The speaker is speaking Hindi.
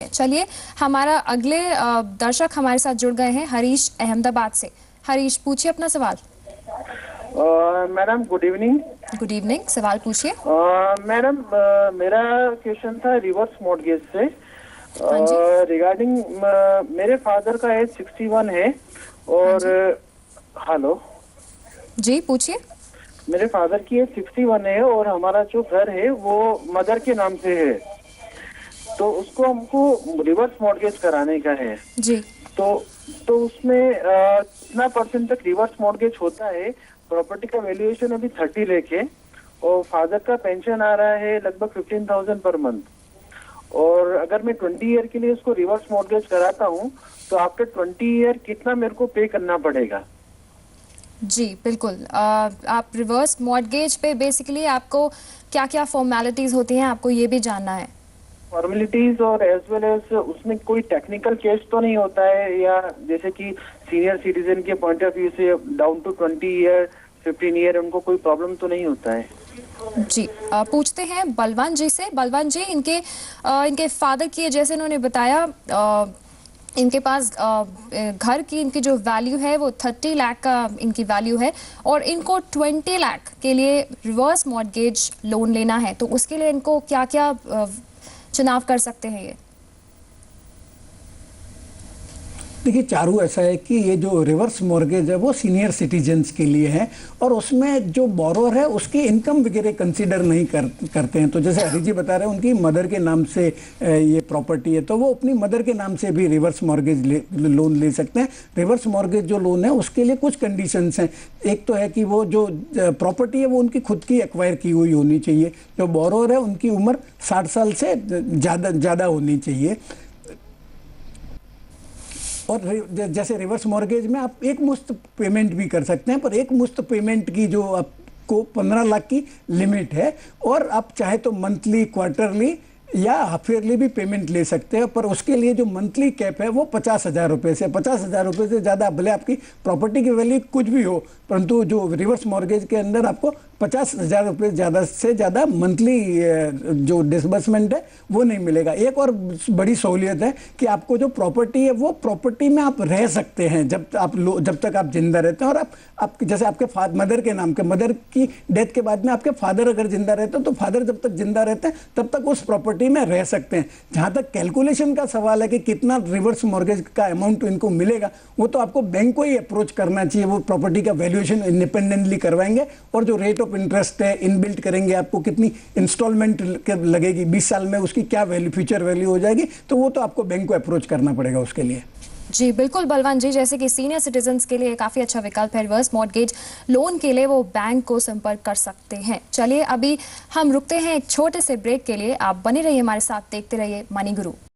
चलिए हमारा अगले दर्शक हमारे साथ जुड़ गए हैं, हरीश अहमदाबाद से। हरीश, पूछिए अपना सवाल। Madam good evening. Good evening, सवाल पूछिए। मैडम मेरा क्वेश्चन था रिवर्स मॉर्गेज से रिगार्डिंग मेरे फादर का एज 61 है और हेलो जी पूछिए। मेरे फादर की एज 61 है और हमारा जो घर है वो मदर के नाम से है, तो उसको हमको रिवर्स मॉर्गेज कराने का है जी। तो उसमें कितना परसेंट तक रिवर्स मॉर्गेज होता है? प्रॉपर्टी का वैल्यूएशन अभी 30 लाख है और फादर का पेंशन आ रहा है लगभग 15,000 पर मंथ, और अगर मैं 20 ईयर के लिए उसको रिवर्स मॉर्गेज कराता हूँ तो आफ्टर 20 ईयर कितना मेरे को पे करना पड़ेगा? जी बिल्कुल। आप रिवर्स मॉर्गेज पे बेसिकली आपको क्या क्या फॉर्मेलिटीज होती हैं आपको ये भी जानना है? फॉर्मेलिटीज और एज वेल एज उसमें कोई टेक्निकल केस तो नहीं होता है, या जैसे कि सीनियर सिटीजन के पॉइंट ऑफ व्यू से डाउन टू 20 ईयर 15 ईयर उनको कोई प्रॉब्लम तो नहीं होता है? जी पूछते हैं बलवान जी से। बलवान जी, इनके फादर की जैसे उन्होंने बताया इनके पास घर की इनकी जो वैल्यू है वो 30 लाख का इनकी वैल्यू है और इनको 20 लाख के लिए रिवर्स मॉर्गेज लोन लेना है, तो उसके लिए इनको क्या क्या चुनाव कर सकते हैं ये? देखिए चारू, ऐसा है कि ये जो रिवर्स मॉर्गेज है वो सीनियर सिटीजन्स के लिए है और उसमें जो बोरोअर है उसकी इनकम वगैरह कंसीडर नहीं करते हैं। तो जैसे हरी जी बता रहे हैं उनकी मदर के नाम से ये प्रॉपर्टी है, तो वो अपनी मदर के नाम से भी रिवर्स मॉर्गेज लोन ले सकते हैं। रिवर्स मॉर्गेज जो लोन है उसके लिए कुछ कंडीशंस हैं। एक तो है कि वो जो प्रॉपर्टी है वो उनकी खुद की एक्वायर की हुई होनी चाहिए। जो बोरोअर है उनकी उम्र 60 साल से ज़्यादा होनी चाहिए। और जैसे रिवर्स मॉर्गेज में आप एक मुश्त पेमेंट भी कर सकते हैं, पर एक मुश्त पेमेंट की जो आपको 15 लाख की लिमिट है, और आप चाहे तो मंथली, क्वार्टरली या हाफ ईयरली भी पेमेंट ले सकते हैं, पर उसके लिए जो मंथली कैप है वो 50,000 रुपये से 50,000 रुपये से ज़्यादा, भले आपकी प्रॉपर्टी की वैल्यू कुछ भी हो, परंतु जो रिवर्स मॉर्गेज के अंदर आपको 50,000 रुपये ज़्यादा से ज़्यादा मंथली जो डिसबर्समेंट है वो नहीं मिलेगा। एक और बड़ी सहूलियत है कि आपको जो प्रॉपर्टी है वो प्रॉपर्टी में आप रह सकते हैं जब तक आप जिंदा रहते हैं, और आप जैसे आपके मदर के नाम के, मदर की डेथ के बाद में आपके फादर अगर जिंदा रहते हैं तो फादर जब तक जिंदा रहते हैं तब तक उस प्रॉपर्टी में रह सकते हैं। जहाँ तक कैलकुलेशन का सवाल है कि कितना रिवर्स मॉर्गेज का अमाउंट इनको मिलेगा, वो तो आपको बैंक को ही अप्रोच करना चाहिए। वो प्रॉपर्टी का वैल्यूएशन इंडिपेंडेंटली करवाएंगे और जो रेट ऑफ इंटरेस्ट है इनबिल्ट करेंगे, आपको कितनी इंस्टॉलमेंट लगेगी 20 साल में, उसकी क्या वैल्यू, फ्यूचर वैल्यू हो जाएगी, तो वो तो आपको बैंक को अप्रोच करना पड़ेगा उसके लिए। जी बिल्कुल बलवान जी, जैसे कि सीनियर सिटीजन्स के लिए काफ़ी अच्छा विकल्प है रिवर्स मॉर्गेज लोन के लिए, वो बैंक को संपर्क कर सकते हैं। चलिए अभी हम रुकते हैं एक छोटे से ब्रेक के लिए। आप बने रहिए हमारे साथ, देखते रहिए मनी गुरु।